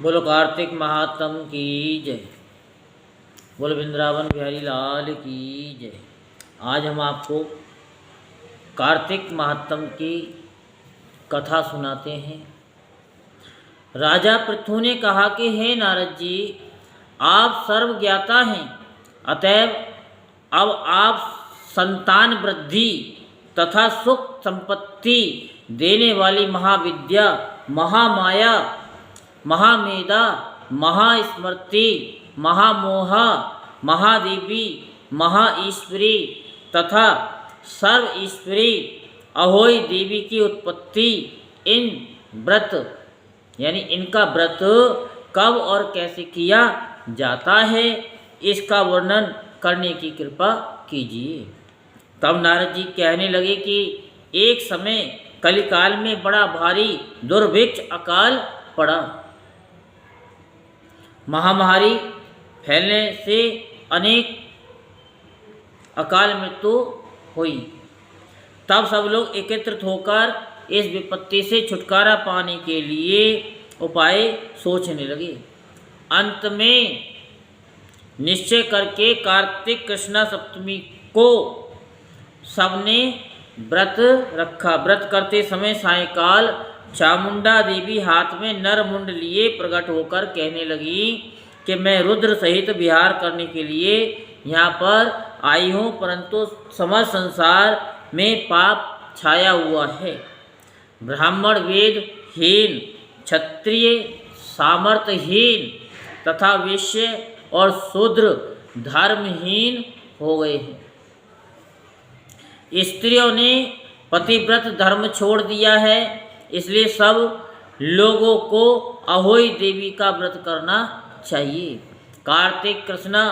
बोलो कार्तिक महात्म की जय। बोलो वृंदावन बिहारी लाल की जय। आज हम आपको कार्तिक महात्म की कथा सुनाते हैं। राजा पृथु ने कहा कि हे नारद जी, आप सर्वज्ञाता हैं, अतएव अब आप संतान वृद्धि तथा सुख संपत्ति देने वाली महाविद्या, महामाया, महामेधा, महास्मृति, महामोहा, महादेवी, महाईश्वरी तथा सर्व ईश्वरी अहोई देवी की उत्पत्ति, इन व्रत यानी इनका व्रत कब और कैसे किया जाता है, इसका वर्णन करने की कृपा कीजिए। तब नारद जी कहने लगे कि एक समय कलिकाल में बड़ा भारी दुर्भिक्ष अकाल पड़ा। महामारी फैलने से अनेक अकाल मृत्यु हुई। तब सब लोग एकत्रित होकर इस विपत्ति से छुटकारा पाने के लिए उपाय सोचने लगे। अंत में निश्चय करके कार्तिक कृष्ण सप्तमी को सबने व्रत रखा। व्रत करते समय सायंकाल चामुंडा देवी हाथ में नर मुंड लिए प्रकट होकर कहने लगी कि मैं रुद्र सहित विहार करने के लिए यहाँ पर आई हूँ, परंतु समस्त संसार में पाप छाया हुआ है। ब्राह्मण वेदहीन, क्षत्रिय सामर्थ्यहीन तथा वैश्य और शूद्र धर्महीन हो गए हैं। स्त्रियों ने पतिव्रत धर्म छोड़ दिया है, इसलिए सब लोगों को अहोई देवी का व्रत करना चाहिए। कार्तिक कृष्ण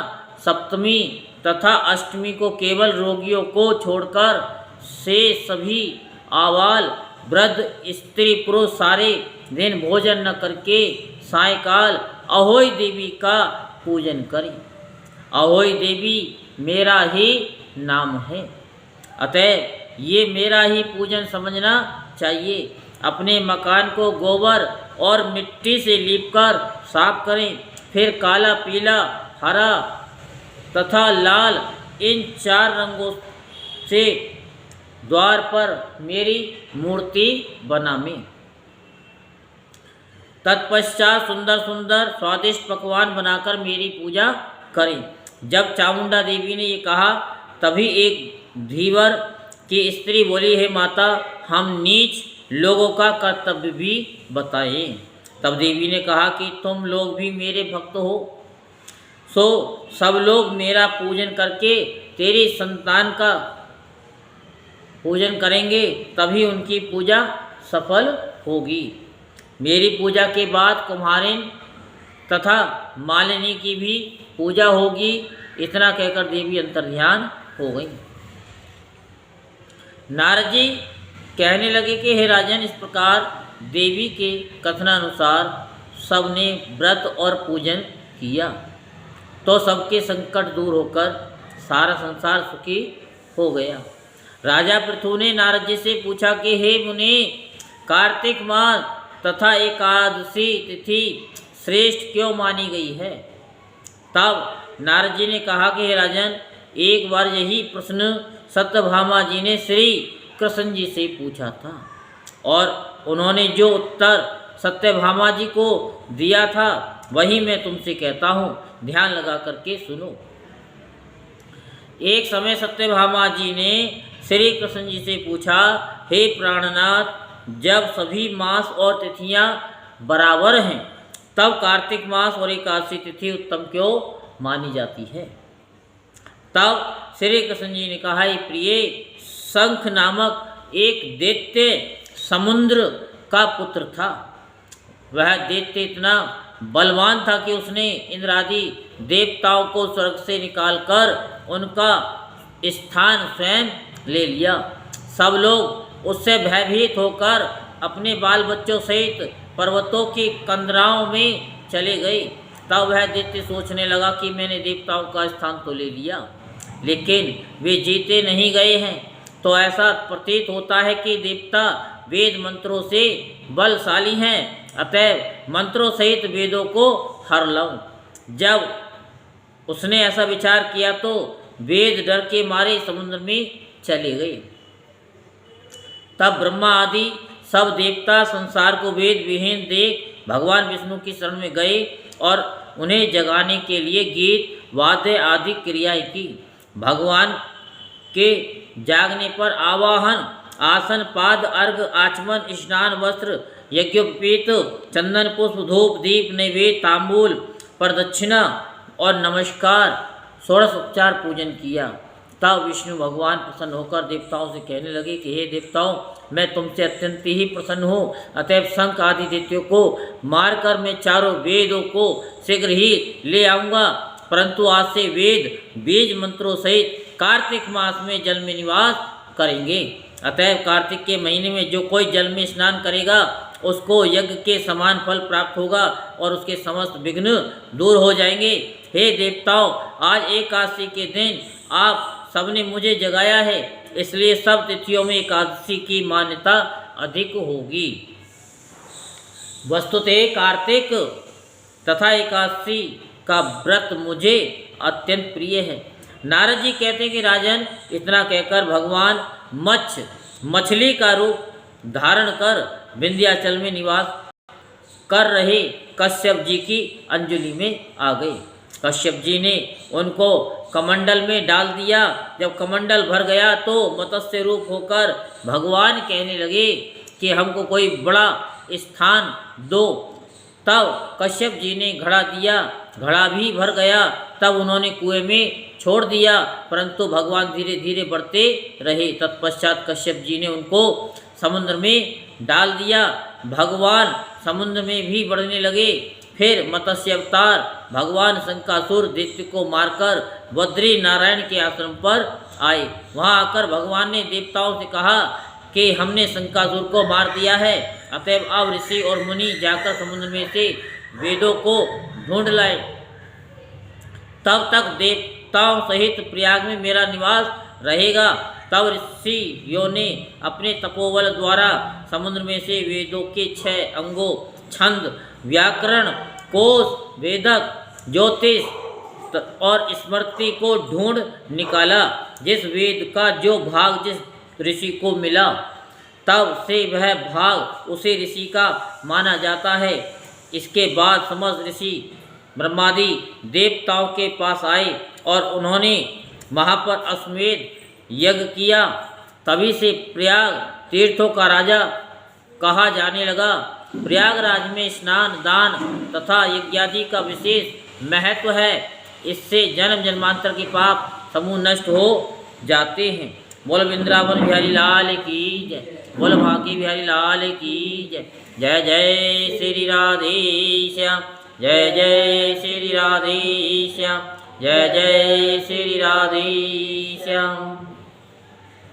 सप्तमी तथा अष्टमी को केवल रोगियों को छोड़कर से सभी आबाल वृद्ध स्त्री पुरुष सारे दिन भोजन न करके सायंकाल अहोई देवी का पूजन करें। अहोई देवी मेरा ही नाम है, अतः ये मेरा ही पूजन समझना चाहिए। अपने मकान को गोबर और मिट्टी से लीपकर साफ करें, फिर काला, पीला, हरा तथा लाल इन 4 रंगों से द्वार पर मेरी मूर्ति बनावें। तत्पश्चात सुंदर सुंदर स्वादिष्ट पकवान बनाकर मेरी पूजा करें। जब चामुंडा देवी ने ये कहा, तभी एक धीवर की स्त्री बोली, हे माता, हम नीच लोगों का कर्तव्य भी बताएं। तब देवी ने कहा कि तुम लोग भी मेरे भक्त हो, सो सब लोग मेरा पूजन करके तेरी संतान का पूजन करेंगे, तभी उनकी पूजा सफल होगी। मेरी पूजा के बाद कुम्हारिन तथा मालिनी की भी पूजा होगी। इतना कहकर देवी अंतर्ध्यान हो गई। नारद जी कहने लगे कि हे राजन, इस प्रकार देवी के कथनानुसार सबने व्रत और पूजन किया तो सबके संकट दूर होकर सारा संसार सुखी हो गया। राजा पृथु ने नारद जी से पूछा कि हे मुनि, कार्तिक मास तथा एकादशी तिथि श्रेष्ठ क्यों मानी गई है? तब नारद जी ने कहा कि हे राजन, एक बार यही प्रश्न सत्यभामा जी ने श्री कृष्ण जी से पूछा था और उन्होंने जो उत्तर सत्यभामा जी को दिया था वही मैं तुमसे कहता हूँ, ध्यान लगा करके सुनो। एक समय सत्यभामा जी ने श्री कृष्ण जी से पूछा, हे प्राणनाथ, जब सभी मास और तिथियां बराबर हैं तब कार्तिक मास और एकादशी तिथि उत्तम क्यों मानी जाती है? तब श्री कृष्ण जी ने कहा, हे प्रिय, शंख नामक एक दैत्य समुद्र का पुत्र था। वह दैत्य इतना बलवान था कि उसने इंद्रादि देवताओं को स्वर्ग से निकालकर उनका स्थान स्वयं ले लिया। सब लोग उससे भयभीत होकर अपने बाल बच्चों सहित पर्वतों की कंदराओं में चले गए। तब वह दैत्य सोचने लगा कि मैंने देवताओं का स्थान तो ले लिया, लेकिन वे जीते नहीं गए हैं, तो ऐसा प्रतीत होता है कि देवता वेद मंत्रों से बलशाली हैं अतएव मंत्रों सहित वेदों को हर लऊं। जब उसने ऐसा विचार किया तो वेद डर के मारे समुद्र में चले गए। तब ब्रह्मा आदि सब देवता संसार को वेद विहीन देख भगवान विष्णु की शरण में गए और उन्हें जगाने के लिए गीत वाद्य आदि क्रियाएं की। भगवान के जागने पर आवाहन, आसन, पाद, अर्घ, आचमन, स्नान, वस्त्र, यज्ञोपवीत, चंदन, पुष्प, धूप, दीप, नैवेद्य, तांबूल, प्रदक्षिणा और नमस्कार, षोडशोपचार पूजन किया। तब विष्णु भगवान प्रसन्न होकर देवताओं से कहने लगे कि हे देवताओं, मैं तुमसे अत्यंत ही प्रसन्न हूँ। अतएव शंख आदि दैत्यों को मारकर मैं चारों वेदों को शीघ्र ही ले आऊँगा। परंतु आज से वेद बीज मंत्रों सहित कार्तिक मास में जल में निवास करेंगे। अतएव कार्तिक के महीने में जो कोई जल में स्नान करेगा उसको यज्ञ के समान फल प्राप्त होगा और उसके समस्त विघ्न दूर हो जाएंगे। हे देवताओं, आज एकादशी के दिन आप सबने मुझे जगाया है, इसलिए सब तिथियों में एकादशी की मान्यता अधिक होगी। वस्तुतः कार्तिक तथा एकादशी का व्रत मुझे अत्यंत प्रिय है। नारद जी कहते हैं कि राजन, इतना कहकर भगवान मछली का रूप धारण कर विंध्याचल में निवास कर रहे कश्यप जी की अंजलि में आ गए। कश्यप जी ने उनको कमंडल में डाल दिया। जब कमंडल भर गया तो मत्स्य रूप होकर भगवान कहने लगे कि हमको कोई बड़ा स्थान दो। तब कश्यप जी ने घड़ा दिया, घड़ा भी भर गया। तब उन्होंने कुएं में छोड़ दिया, परंतु भगवान धीरे धीरे बढ़ते रहे। तत्पश्चात कश्यप जी ने उनको समुद्र में डाल दिया। भगवान समुद्र में भी बढ़ने लगे। फिर मत्स्य अवतार भगवान शंकासुर दैत्य को मारकर बद्री नारायण के आश्रम पर आए। वहां आकर भगवान ने देवताओं से कहा कि हमने शंकासुर को मार दिया है, अतएव अब ऋषि और मुनि जाकर समुद्र में से वेदों को ढूंढ लाए। तब तक देवताओं सहित प्रयाग में मेरा निवास रहेगा। तब ऋषियों ने अपने तपोबल द्वारा समुद्र में से वेदों के 6 अंगों छंद, व्याकरण, कोश, वेदक, ज्योतिष और स्मृति को ढूंढ निकाला। जिस वेद का जो भाग जिस ऋषि को मिला, तब से वह भाग उसी ऋषि का माना जाता है। इसके बाद समस्त ऋषि ब्रह्मादि देवताओं के पास आए और उन्होंने वहाँ पर अश्वमेध यज्ञ किया। तभी से प्रयाग तीर्थों का राजा कहा जाने लगा। प्रयागराज में स्नान, दान तथा यज्ञादि का विशेष महत्व है। इससे जन्म जन्मांतर के पाप समूह नष्ट हो जाते हैं। बोल वृंदावन बिहारी लाल की जय, बोल भाग्य बिहारी लाल की जय। जय जय श्री राधे श्याम, जय जय श्री राधे श्याम, जय जय श्री राधे श्याम।